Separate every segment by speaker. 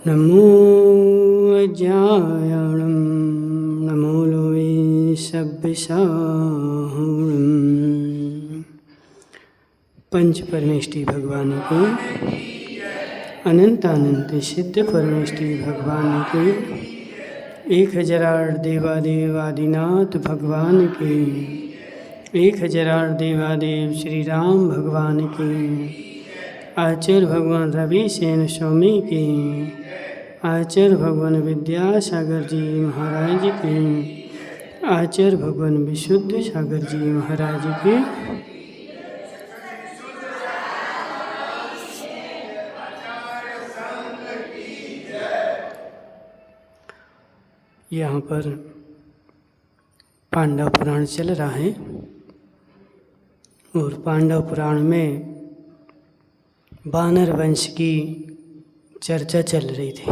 Speaker 1: नमो अज्ञायाणं नमो लोये सभ्यसाहुणम्। पंच परमेष्टि भगवान को, अनंत अनंत सिद्ध परमेष्टि भगवान के, 1008 देवादेव आदिनाथ भगवान के, 1008 देवादेव श्री राम भगवान के, आचार्य भगवान रवि सेन स्वामी के, आचार्य भगवान विद्यासागर जी महाराज के, आचार्य भगवान विशुद्ध सागर जी महाराज के, यहाँ पर पांडव पुराण चल रहा है और पांडव पुराण में वानर वंश की चर्चा चल रही थी।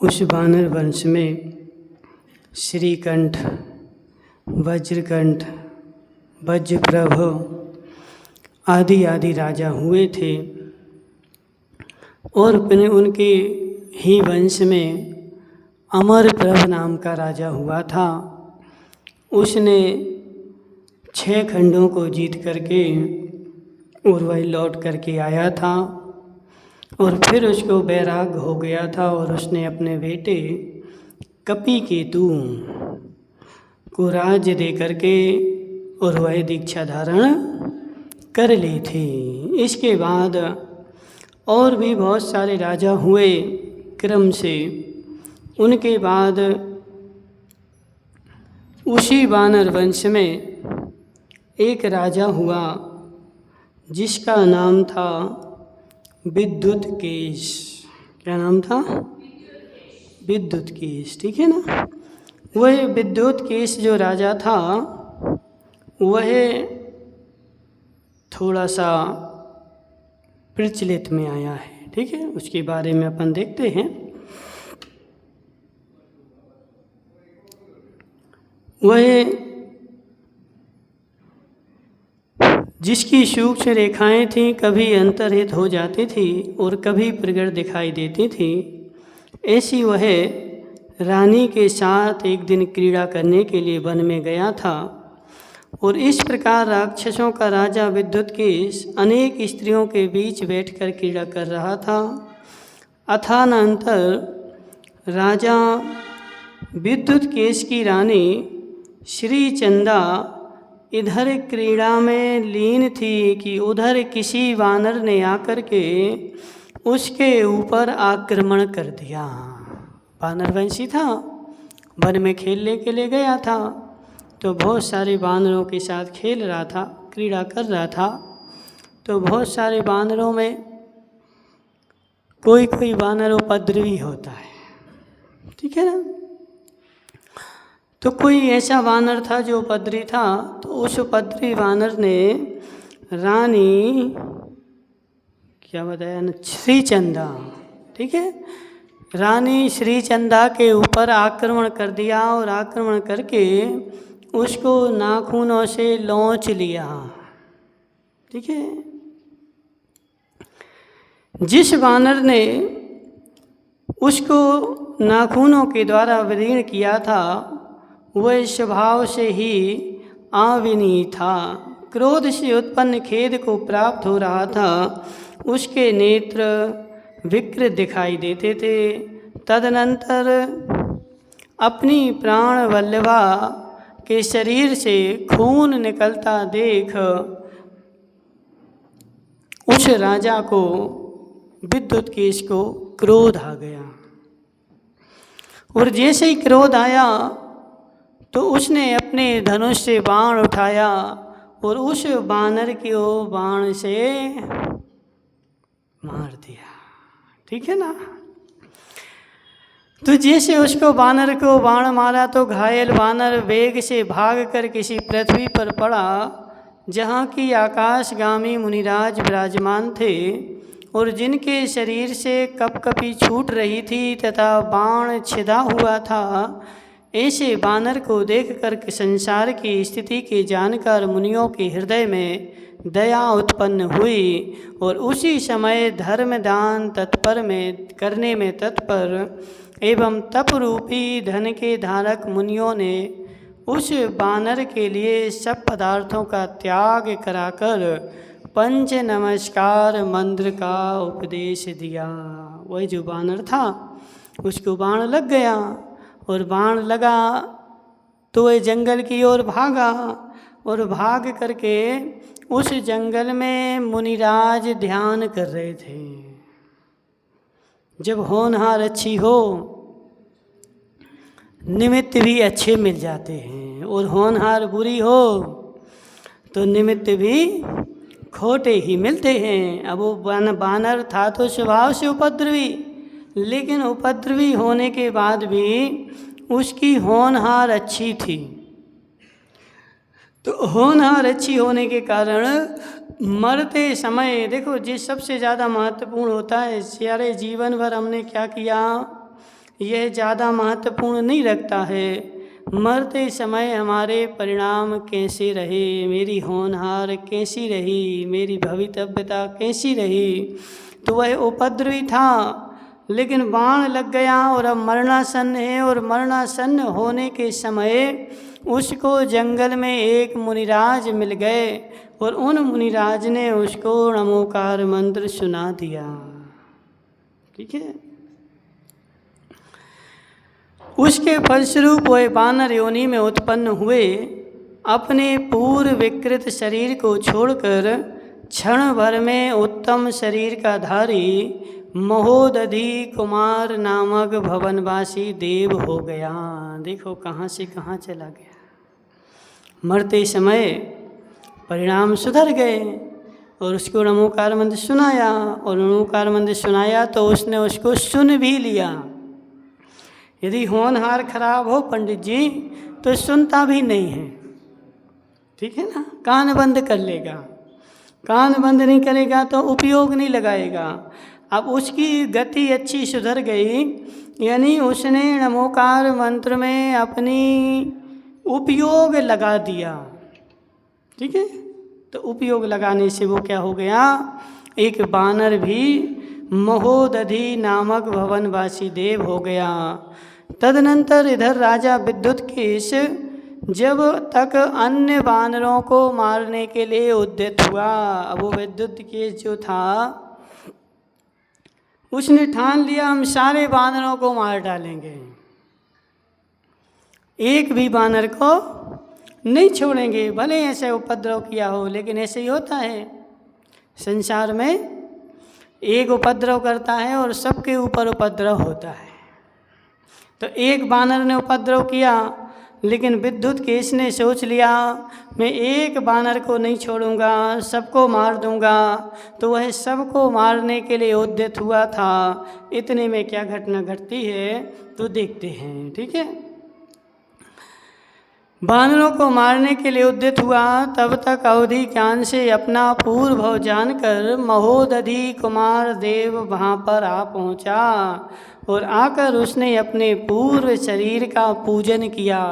Speaker 1: उस वानर वंश में श्रीकंठ, वज्रकंठ, वज्रप्रभ आदि आदि राजा हुए थे और उनके ही वंश में अमरप्रभ नाम का राजा हुआ था। उसने 6 खंडों को जीत करके और वही लौट करके आया था और फिर उसको वैराग्य हो गया था और उसने अपने बेटे कपिकेतु को राज्य दे करके और वह दीक्षा धारण कर ली थी। इसके बाद और भी बहुत सारे राजा हुए क्रम से। उनके बाद उसी वानर वंश में एक राजा हुआ जिसका नाम था विद्युतकेश। क्या नाम था? विद्युतकेश, ठीक है ना। वह विद्युतकेश जो राजा था वह थोड़ा सा प्रचलित में आया है, ठीक है। उसके बारे में अपन देखते हैं। वह जिसकी सूक्ष्म रेखाएं थीं कभी अंतर्हित हो जाती थी और कभी प्रगट दिखाई देती थी, ऐसी वह रानी के साथ एक दिन क्रीड़ा करने के लिए वन में गया था। और इस प्रकार राक्षसों का राजा विद्युतकेश अनेक स्त्रियों के बीच बैठकर क्रीड़ा कर रहा था। अथानंतर राजा विद्युतकेश की रानी श्री चंदा इधर क्रीड़ा में लीन थी कि उधर किसी वानर ने आकर के उसके ऊपर आक्रमण कर दिया। वानर वंशी था, वन में खेलने के लिए गया था तो बहुत सारे वानरों के साथ खेल रहा था, क्रीड़ा कर रहा था। तो बहुत सारे वानरों में कोई कोई वानर उपद्रवी होता है, ठीक है ना। तो कोई ऐसा वानर था जो उपद्रवी था, तो उस उपद्रवी वानर ने रानी क्या बताया ना, श्रीचंदा, ठीक है, रानी श्रीचंदा के ऊपर आक्रमण कर दिया और आक्रमण करके उसको नाखूनों से लौंच लिया, ठीक है। जिस वानर ने उसको नाखूनों के द्वारा विदीर्ण किया था वह स्वभाव से ही आविनी था। क्रोध से उत्पन्न खेद को प्राप्त हो रहा था। उसके नेत्र विकृत दिखाई देते थे। तदनंतर अपनी प्राण वल्लभा के शरीर से खून निकलता देख उस राजा को, विद्युतकेश को क्रोध आ गया। और जैसे ही क्रोध आया तो उसने अपने धनुष से बाण उठाया और उस वानर को बाण से मार दिया, ठीक है ना। तो जैसे उसको वानर को बाण मारा तो घायल वानर वेग से भागकर किसी पृथ्वी पर पड़ा जहाँ की आकाशगामी मुनिराज विराजमान थे और जिनके शरीर से कपकपी छूट रही थी तथा बाण छिदा हुआ था। ऐसे वानर को देखकर संसार की स्थिति के जानकर मुनियों के हृदय में दया उत्पन्न हुई और उसी समय धर्म दान करने में तत्पर एवं तप रूपी धन के धारक मुनियों ने उस बानर के लिए सब पदार्थों का त्याग कराकर पंच नमस्कार मंत्र का उपदेश दिया। वही जो बानर था उसको बाण लग गया और बाण लगा तो वह जंगल की ओर भागा और भाग करके उस जंगल में मुनिराज ध्यान कर रहे थे। जब होनहार अच्छी हो निमित्त भी अच्छे मिल जाते हैं और होनहार बुरी हो तो निमित्त भी खोटे ही मिलते हैं। अब वो बानर था तो स्वभाव से उपद्रवी, लेकिन उपद्रवी होने के बाद भी उसकी होनहार अच्छी थी। तो होनहार अच्छी होने के कारण मरते समय देखो जिस सबसे ज़्यादा महत्वपूर्ण होता है, सारे जीवन भर हमने क्या किया यह ज़्यादा महत्वपूर्ण नहीं रखता है। मरते समय हमारे परिणाम कैसे रहे, मेरी होनहार कैसी रही, मेरी भवितव्यता कैसी रही। तो वह उपद्रवी था लेकिन बाण लग गया और अब मरणासन्न है और मरणासन्न होने के समय उसको जंगल में एक मुनिराज मिल गए और उन मुनिराज ने उसको नमोकार मंत्र सुना दिया। ठीक है। उसके फलस्वरूप वह बानर योनि में उत्पन्न हुए, अपने पूर्व विकृत शरीर को छोड़कर क्षण भर में उत्तम शरीर का धारी महोदधि कुमार नामक भवनवासी देव हो गया। देखो कहाँ से कहाँ चला गया। मरते समय परिणाम सुधर गए और उसको नमोकार मंत्र सुनाया और नमोकार मंत्र सुनाया तो उसने उसको सुन भी लिया। यदि होनहार खराब हो पंडित जी तो सुनता भी नहीं है। ठीक है ना, कान बंद कर लेगा, कान बंद नहीं करेगा तो उपयोग नहीं लगाएगा। अब उसकी गति अच्छी सुधर गई, यानी उसने नमोकार मंत्र में अपनी उपयोग लगा दिया। ठीक है, तो उपयोग लगाने से वो क्या हो गया, एक बानर भी महोदधि नामक भवनवासी देव हो गया। तदनंतर इधर राजा विद्युत्केश जब तक अन्य बानरों को मारने के लिए उद्यत हुआ। अब वो विद्युत्केश जो था उसने ठान लिया हम सारे बानरों को मार डालेंगे, एक भी बानर को नहीं छोड़ेंगे, भले ऐसे उपद्रव किया हो। लेकिन ऐसे ही होता है संसार में, एक उपद्रव करता है और सबके ऊपर उपद्रव होता है। तो एक बानर ने उपद्रव किया लेकिन विद्युत्केश ने सोच लिया मैं एक बानर को नहीं छोड़ूंगा, सबको मार दूंगा। तो वह सबको मारने के लिए उद्यत हुआ था। इतने में क्या घटना घटती है तो देखते हैं। ठीक है, बानरों को मारने के लिए उद्यत हुआ, तब तक अवधि ज्ञान से अपना पूर्व भव जानकर महोदधि कुमार देव वहाँ पर आ पहुँचा और आकर उसने अपने पूर्व शरीर का पूजन किया।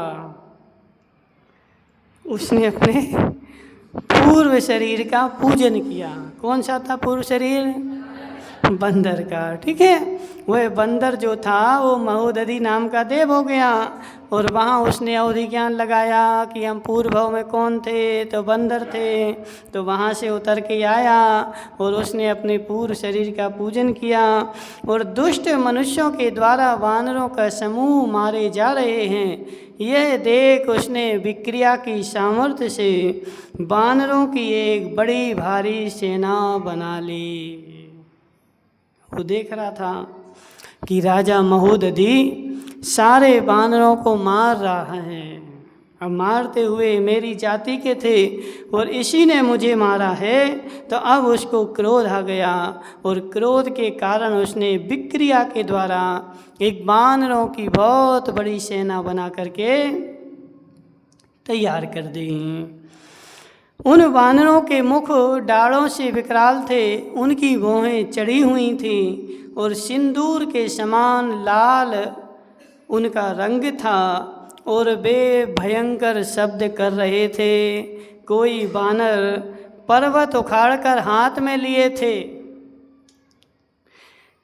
Speaker 1: उसने अपने पूर्व शरीर का पूजन किया। कौन सा था पूर्व शरीर? बंदर का। ठीक है, वह बंदर जो था वो महोदधि नाम का देव हो गया और वहाँ उसने अवधि ज्ञान लगाया कि हम पूर्व भव में कौन थे, तो बंदर थे। तो वहाँ से उतर के आया और उसने अपने पूर्व शरीर का पूजन किया और दुष्ट मनुष्यों के द्वारा वानरों का समूह मारे जा रहे हैं, यह देख उसने विक्रिया की सामर्थ्य से वानरों की एक बड़ी भारी सेना बना ली। वो देख रहा था कि राजा महोदधि सारे वानरों को मार रहा है। अब मारते हुए मेरी जाति के थे और इसी ने मुझे मारा है। तो अब उसको क्रोध आ गया और क्रोध के कारण उसने विक्रिया के द्वारा एक वानरों की बहुत बड़ी सेना बना करके तैयार कर दी। उन वानरों के मुख डाढ़ों से विकराल थे, उनकी भौहें चढ़ी हुई थीं और सिंदूर के समान लाल उनका रंग था और वे भयंकर शब्द कर रहे थे। कोई वानर पर्वत उखाड़कर हाथ में लिए थे,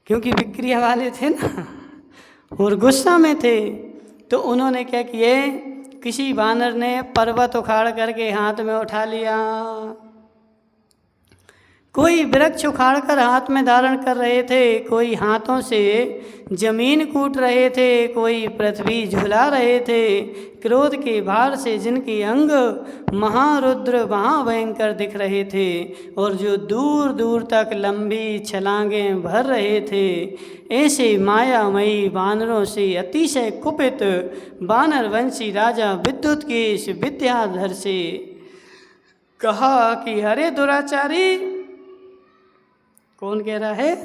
Speaker 1: क्योंकि विक्रिया वाले थे ना और गुस्सा में थे। तो उन्होंने क्या किए, किसी बानर ने पर्वत उखाड़ करके हाथ में उठा लिया, कोई वृक्ष उखाड़ कर हाथ में धारण कर रहे थे, कोई हाथों से जमीन कूट रहे थे, कोई पृथ्वी झुला रहे थे। क्रोध के भार से जिनके अंग महारुद्र महाभयंकर दिख रहे थे और जो दूर दूर तक लंबी छलांगें भर रहे थे, ऐसे मायामयी बानरों से अतिशय कुपित बानरवंशी राजा विद्युतकेश विद्याधर से कहा कि अरे दुराचारी, कौन कह रहा है?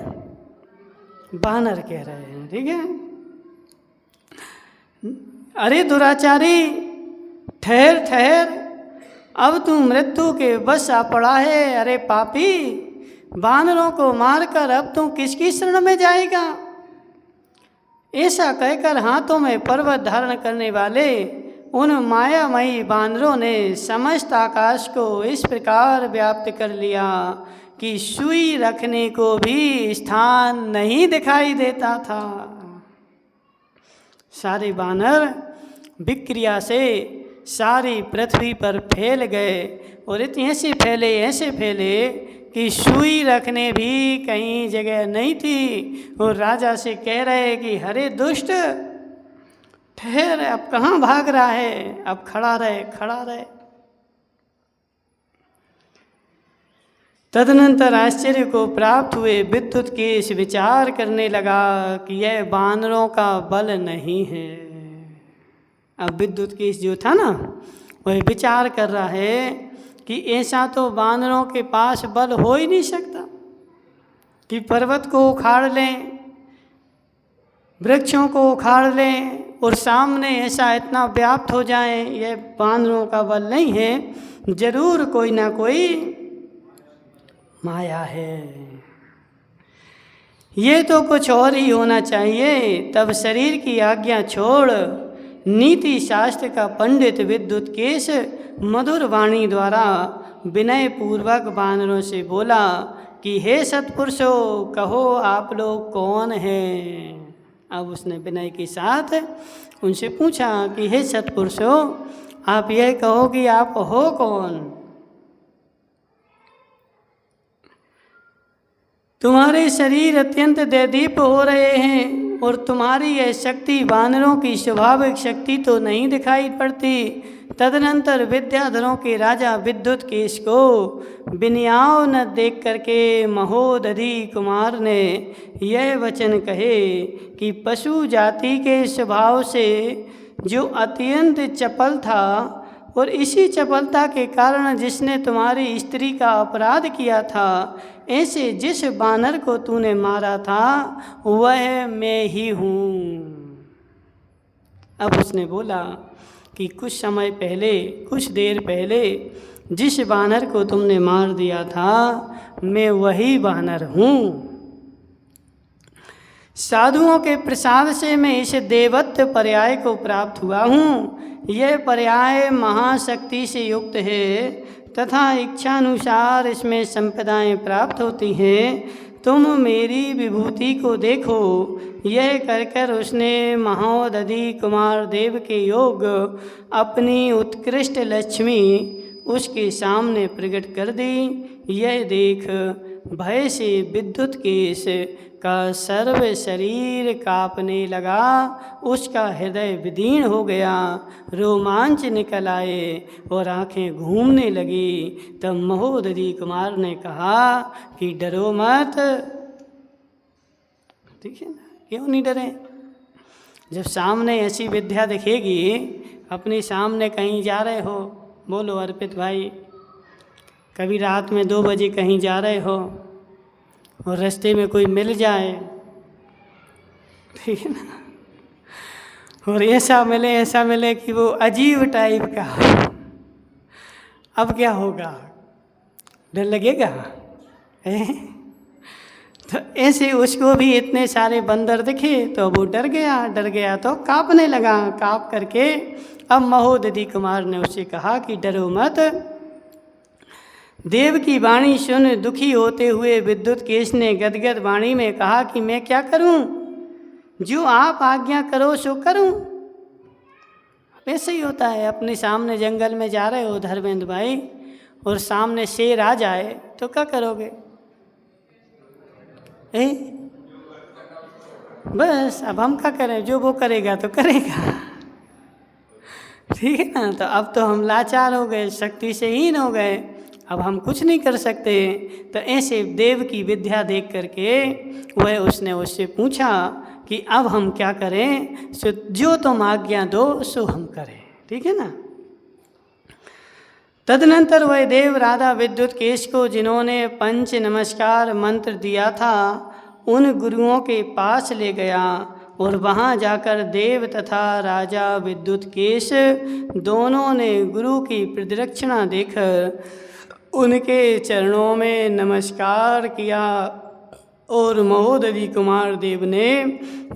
Speaker 1: बानर कह रहे हैं, ठीक है। अरे दुराचारी, ठहर ठहर, अब तू मृत्यु के वश आ पड़ा है। अरे पापी, बानरों को मारकर अब तू किसकी शरण में जाएगा? ऐसा कहकर हाथों में पर्वत धारण करने वाले उन मायामयी बानरों ने समस्त आकाश को इस प्रकार व्याप्त कर लिया कि सुई रखने को भी स्थान नहीं दिखाई देता था। सारे बानर विक्रिया से सारी पृथ्वी पर फैल गए और इतने ऐसे फैले कि सुई रखने भी कहीं जगह नहीं थी। और राजा से कह रहे कि अरे दुष्ट, ठहर, अब कहाँ भाग रहा है, अब खड़ा रहे। तदनंतर आश्चर्य को प्राप्त हुए विद्युतकेश विचार करने लगा कि यह बानरों का बल नहीं है। अब विद्युतकेश जो था ना, वह विचार कर रहा है कि ऐसा तो बानरों के पास बल हो ही नहीं सकता कि पर्वत को उखाड़ लें, वृक्षों को उखाड़ लें और सामने ऐसा इतना व्याप्त हो जाए। यह बानरों का बल नहीं है, जरूर कोई ना कोई माया है, ये तो कुछ और ही होना चाहिए। तब शरीर की आज्ञा छोड़ नीति शास्त्र का पंडित विद्युतकेश मधुर वाणी द्वारा विनय पूर्वक बानरों से बोला कि हे सत्पुरुषों, कहो आप लोग कौन हैं। अब उसने विनय के साथ उनसे पूछा कि हे सत्पुरुषों, आप यह कहो कि आप हो कौन? तुम्हारे शरीर अत्यंत दैदीप्य हो रहे हैं और तुम्हारी यह शक्ति बानरों की स्वाभाविक शक्ति तो नहीं दिखाई पड़ती। तदनंतर विद्याधरों के राजा विद्युतकेश को विनयाव न देख करके महोदधि कुमार ने यह वचन कहे कि पशु जाति के स्वभाव से जो अत्यंत चपल था और इसी चपलता के कारण जिसने तुम्हारी स्त्री का अपराध किया था, ऐसे जिस बानर को तूने मारा था वह मैं ही हूँ। अब उसने बोला कि कुछ देर पहले जिस बानर को तुमने मार दिया था मैं वही बानर हूँ। साधुओं के प्रसाद से मैं इस देवत्व पर्याय को प्राप्त हुआ हूँ। यह पर्याय महाशक्ति से युक्त है तथा इच्छानुसार इसमें संपदाएं प्राप्त होती हैं। तुम मेरी विभूति को देखो। यह कहकर उसने महोदधि कुमार देव के योग अपनी उत्कृष्ट लक्ष्मी उसके सामने प्रकट कर दी। यह देख भय से विद्युतकेश का सर्व शरीर कांपने लगा, उसका हृदय विदीर्ण हो गया, रोमांच निकल आए और आंखें घूमने लगी। तब महोदधि कुमार ने कहा कि डरो मत। ठीक है ना, क्यों नहीं डरे? जब सामने ऐसी विद्या दिखेगी, अपने सामने कहीं जा रहे हो, बोलो अर्पित भाई, कभी रात में 2 बजे कहीं जा रहे हो और रास्ते में कोई मिल जाए, ठीक है ना, और ऐसा मिले कि वो अजीब टाइप का, अब क्या होगा? डर लगेगा? तो ऐसे उसको भी इतने सारे बंदर दिखे तो वो डर गया तो कांपने लगा। कांप करके अब महोदधि कुमार ने उससे कहा कि डरो मत, देव की वाणी सुन दुखी होते हुए विद्युतकेश ने गदगद वाणी में कहा कि मैं क्या करूं, जो आप आज्ञा करो सो करूं। ऐसे ही होता है, अपने सामने जंगल में जा रहे हो धर्मेंद्र भाई और सामने शेर आ जाए तो क्या करोगे? बस अब हम क्या करें, जो वो करेगा तो करेगा, ठीक है ना। तो अब तो हम लाचार हो गए, शक्ति से हीन हो गए, अब हम कुछ नहीं कर सकते। तो ऐसे देव की विद्या देख करके वह उसने उससे पूछा कि अब हम क्या करें, सो जो तुम आज्ञा दो सो हम करें, ठीक है ना। तदनंतर वह देव राधा विद्युतकेश को जिन्होंने पंच नमस्कार मंत्र दिया था उन गुरुओं के पास ले गया और वहाँ जाकर देव तथा राजा विद्युतकेश दोनों ने गुरु की प्रदक्षिणा देकर उनके चरणों में नमस्कार किया। और महोदधि कुमार देव ने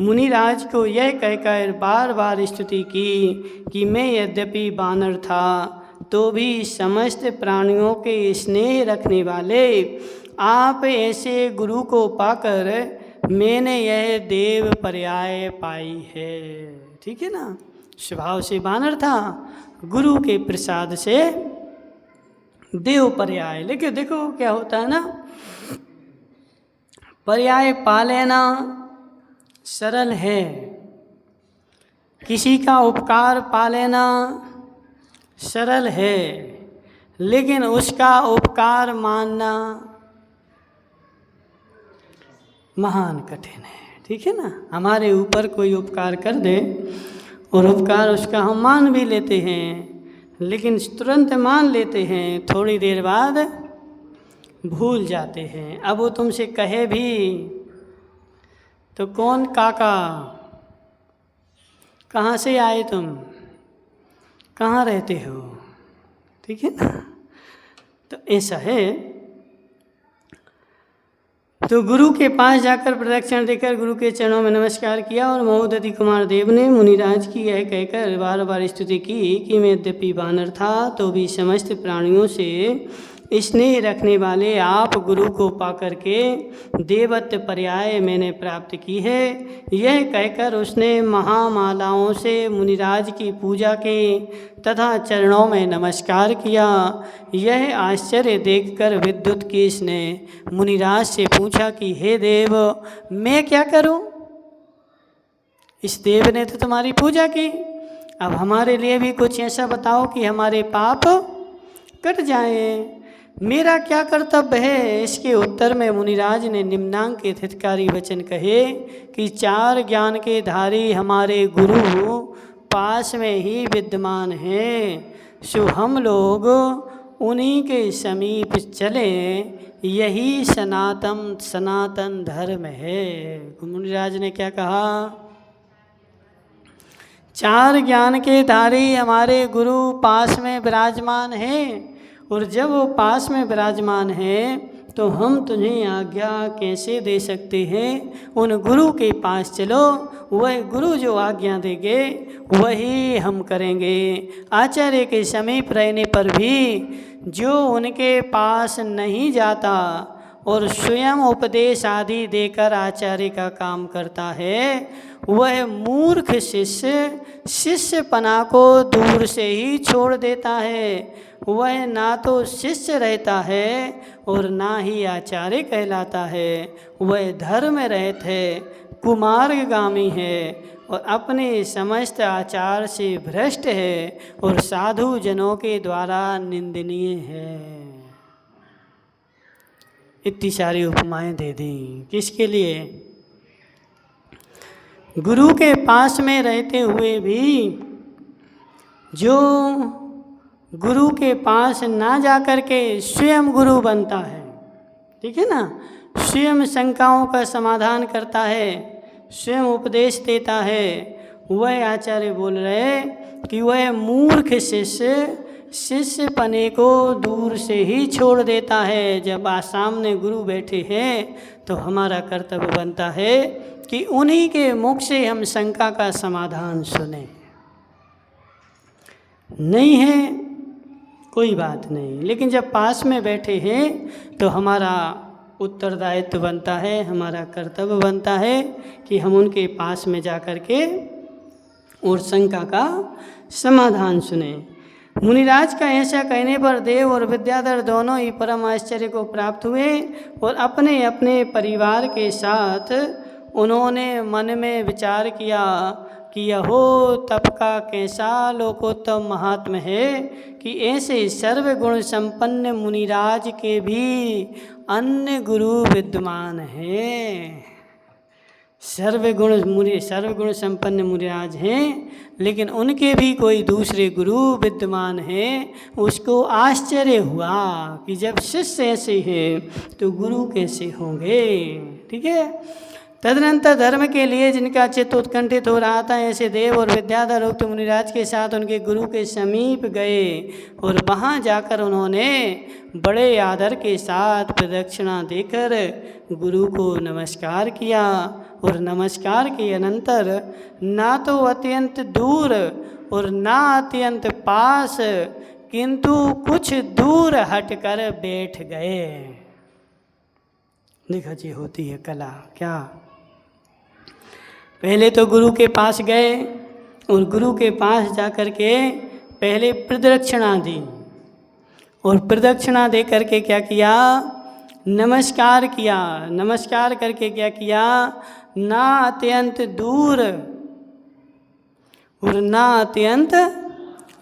Speaker 1: मुनिराज को यह कहकर बार बार स्तुति की कि मैं यद्यपि बानर था तो भी समस्त प्राणियों के स्नेह रखने वाले आप ऐसे गुरु को पाकर मैंने यह देव पर्याय पाई है, ठीक है ना। स्वभाव से बानर था, गुरु के प्रसाद से देव पर्याय। लेकिन देखो क्या होता है ना, पर्याय पा लेना सरल है, किसी का उपकार पा लेना सरल है, लेकिन उसका उपकार मानना महान कठिन है, ठीक है ना। हमारे ऊपर कोई उपकार कर दे और उपकार उसका हम मान भी लेते हैं, लेकिन तुरंत मान लेते हैं, थोड़ी देर बाद भूल जाते हैं। अब वो तुमसे कहे भी तो कौन काका, कहाँ से आए तुम, कहाँ रहते हो, ठीक है ना। तो ऐसा है। तो गुरु के पास जाकर प्रदक्षिणा देकर गुरु के चरणों में नमस्कार किया और महोदधि कुमार देव ने मुनिराज की यह कहकर बार बार स्तुति की कि मैं यद्यपि बानर था तो भी समस्त प्राणियों से स्नेह रखने वाले आप गुरु को पाकर के देवत्व पर्याय मैंने प्राप्त की है। यह कहकर उसने महामालाओं से मुनिराज की पूजा की तथा चरणों में नमस्कार किया। यह आश्चर्य देखकर विद्युतकेश ने मुनिराज से पूछा कि हे देव, मैं क्या करूं? इस देव ने तो तुम्हारी पूजा की, अब हमारे लिए भी कुछ ऐसा बताओ कि हमारे पाप कट जाएं। मेरा क्या कर्तव्य है? इसके उत्तर में मुनिराज ने निम्नांकित हितकारी वचन कहे कि 4 ज्ञान के धारी हमारे गुरु पास में ही विद्यमान हैं, सो हम लोग उन्हीं के समीप चले, यही सनातन धर्म है। मुनिराज ने क्या कहा? 4 ज्ञान के धारी हमारे गुरु पास में विराजमान हैं, और जब वो पास में विराजमान है तो हम तुम्हें आज्ञा कैसे दे सकते हैं? उन गुरु के पास चलो, वह गुरु जो आज्ञा देंगे वही हम करेंगे। आचार्य के समीप रहने पर भी जो उनके पास नहीं जाता और स्वयं उपदेश आदि देकर आचार्य का काम करता है, वह मूर्ख शिष्यपना को दूर से ही छोड़ देता है। वह ना तो शिष्य रहता है और ना ही आचार्य कहलाता है। वह धर्म रहित है, कुमार्गगामी है और अपने समस्त आचार से भ्रष्ट है और साधु जनों के द्वारा निंदनीय है। इतनी सारी उपमाएं दे दी किसके लिए? गुरु के पास में रहते हुए भी जो गुरु के पास ना जाकर के स्वयं गुरु बनता है, ठीक है ना, स्वयं शंकाओं का समाधान करता है, स्वयं उपदेश देता है, वह आचार्य बोल रहे कि वह मूर्ख शिष्य पने को दूर से ही छोड़ देता है। जब सामने गुरु बैठे हैं तो हमारा कर्तव्य बनता है कि उन्हीं के मुख से हम शंका का समाधान सुने। नहीं है कोई बात नहीं। लेकिन जब पास में बैठे हैं तो हमारा उत्तरदायित्व बनता है, हमारा कर्तव्य बनता है कि हम उनके पास में जा कर के और शंका का समाधान सुने। मुनिराज का ऐसा कहने पर देव और विद्याधर दोनों ही परम आश्चर्य को प्राप्त हुए और अपने अपने परिवार के साथ उन्होंने मन में विचार किया कि यहो तप का कैसा लोकोत्तम महात्म है कि ऐसे सर्वगुण संपन्न मुनिराज के भी अन्य गुरु विद्यमान हैं। सर्वगुण संपन्न मुनिराज हैं, लेकिन उनके भी कोई दूसरे गुरु विद्यमान हैं। उसको आश्चर्य हुआ कि जब शिष्य ऐसे हैं तो गुरु कैसे होंगे। ठीक है। तदनंतर धर्म के लिए जिनका चित्त उत्कंठित हो रहा था, ऐसे देव और विद्याधर उक्त मुनिराज के साथ उनके गुरु के समीप गए और वहाँ जाकर उन्होंने बड़े आदर के साथ प्रदक्षिणा देकर गुरु को नमस्कार किया। और नमस्कार के अनंतर ना तो अत्यंत दूर और ना अत्यंत पास, किंतु कुछ दूर हटकर बैठ गए। देखा जी, होती है कला। क्या पहले तो गुरु के पास गए और गुरु के पास जा कर के पहले प्रदक्षिणा दी और प्रदक्षिणा दे करके क्या किया, नमस्कार किया। नमस्कार करके क्या किया, ना अत्यंत दूर और ना अत्यंत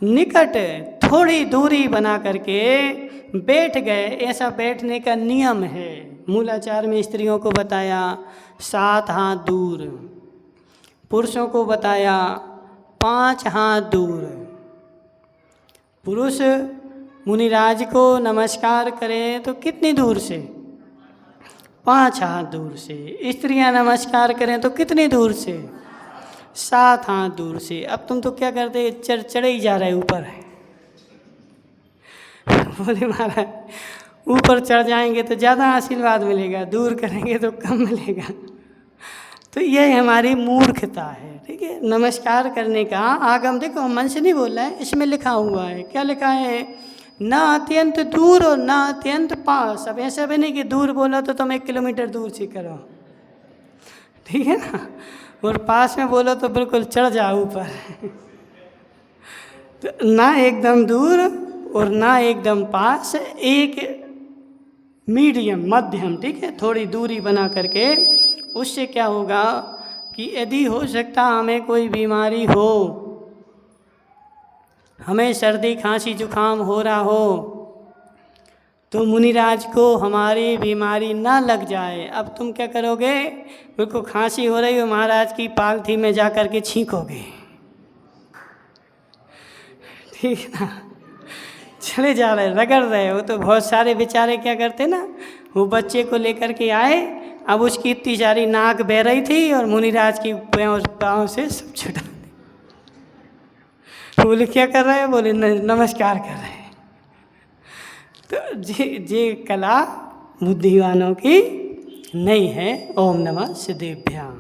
Speaker 1: निकट, थोड़ी दूरी बना करके बैठ गए। ऐसा बैठने का नियम है। मूलाचार में स्त्रियों को बताया 7 हाथ दूर, पुरुषों को बताया 5 हाथ दूर। पुरुष मुनिराज को नमस्कार करें तो कितनी दूर से, 5 हाथ दूर से। स्त्रियां नमस्कार करें तो कितनी दूर से, 7 हाथ दूर से। अब तुम तो क्या करते, चढ़े ही जा रहे ऊपर। बोले महाराज ऊपर चढ़ जाएंगे तो ज़्यादा आशीर्वाद मिलेगा, दूर करेंगे तो कम मिलेगा। तो यह हमारी मूर्खता है। ठीक है। नमस्कार करने का आगम देखो, मन से नहीं बोल रहा है, इसमें लिखा हुआ है। क्या लिखा है, ना अत्यंत दूर और ना अत्यंत पास। अब ऐसा भी नहीं कि दूर बोला तो तुम 1 किलोमीटर दूर से करो, ठीक है ना, और पास में बोलो तो बिल्कुल चढ़ जाओ ऊपर। तो ना एकदम दूर और ना एकदम पास, एक मीडियम, मध्यम। ठीक है। थोड़ी दूरी बना करके, उससे क्या होगा कि यदि हो सकता हमें कोई बीमारी हो, हमें सर्दी खांसी जुकाम हो रहा हो, तो मुनिराज को हमारी बीमारी ना लग जाए। अब तुम क्या करोगे, बिल्कुल खांसी हो रही हो, महाराज की पालथी में जा कर के छींकोगे, ठीक है ना, चले जा रहे, रगड़ रहे हो। तो बहुत सारे बेचारे क्या करते ना, वो बच्चे को लेकर के आए, अब उसकी इतनी सारी नाक बह रही थी और मुनिराज की पाँव से सब छुटा। बोले क्या कर रहे हैं, बोले नमस्कार कर रहे हैं। तो ये कला बुद्धिवानों की नहीं है। ओम नमः सिद्धेभ्याम।